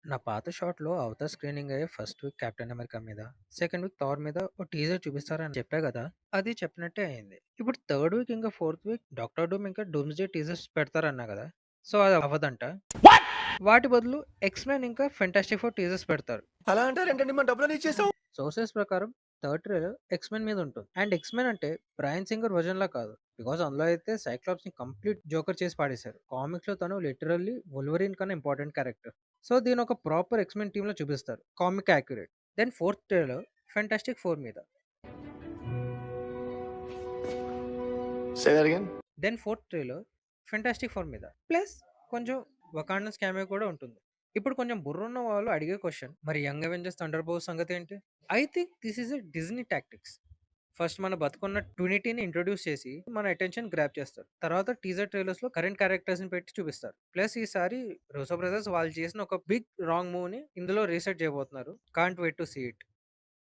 నా పాత షాట్‌లో అవతార్ స్క్రీనింగ్ అయ్యే ఫస్ట్ వీక్ కెప్టెన్ అమెరికా మీద, సెకండ్ వీక్ థార్ మీద ఓ టీజర్ చూపిస్తారని చెప్పా గదా! అది చెప్పినట్టే అయింది. ఇప్పుడు థర్డ్ వీక్ ఇంకా ఫోర్త్ వీక్ డాక్టర్ డూమ్ ఇంకా డూమ్స్‌డే టీజర్స్ పెడతారన్నా గదా! సో అది అవ్వదంట. వాటి బదులు ఎక్స్‌మెన్ ఇంకా ఫెంటాస్టిక్ ఫోర్ టీజర్స్ పెడతారు. అలా అంటారేంటండి? మన డబ్బులన్నీ ఇచ్చేసాం. సోర్సెస్ ప్రకారం థర్డ్ ట్రైలర్ ఎక్స్‌మెన్ మీద ఉంటుంది. అండ్ ఎక్స్‌మెన్ అంటే బ్రయాన్ సింగర్ వర్జన్‌లా కాదు. బికాజ్ అందులో అయితే సైక్లాప్స్‌ని కంప్లీట్ జోకర్ చేసి పాడేశారు. కామిక్స్‌లో తను లిటరల్లీ వోల్వరిన్ కన్నా ఇంపార్టెంట్ క్యారెక్టర్. సో దీన్ని ఒక ప్రాపర్ ఎక్స్‌మెన్ టీమ్‌లో చూపిస్తారు. Comic accurate. Then fourth trailer Fantastic Four మీద. Say that again. Then fourth trailer Fantastic Four మీద. ప్లస్ కొంచెం వకాండన్స్ క్యామియో కూడా ఉంటుంది. ఇప్పుడు కొంచెం బుర్రున్న వాళ్ళు అడిగే క్వశ్చన్, మరి యంగ్ అవెంజర్స్ థండర్ బోల్ట్స్ సంగతి ఏంటి? I think this is a Disney tactics. First మన బతుకున్న ట్వినిటీని ఇంట్రొడ్యూస్ చేసి మన అటెన్షన్ గ్రాప్ చేస్తారు. తర్వాత టీజర్ ట్రైలర్స్ లో కరెంట్ క్యారెక్టర్స్ ని పెట్టి చూపిస్తారు. ప్లస్ ఈసారి రోసో బ్రదర్స్ వాళ్ళు చేసిన ఒక బిగ్ రాంగ్ మూవ్ ని ఇందులో రీసెట్ చేయబోతున్నారు. Can't wait to see it.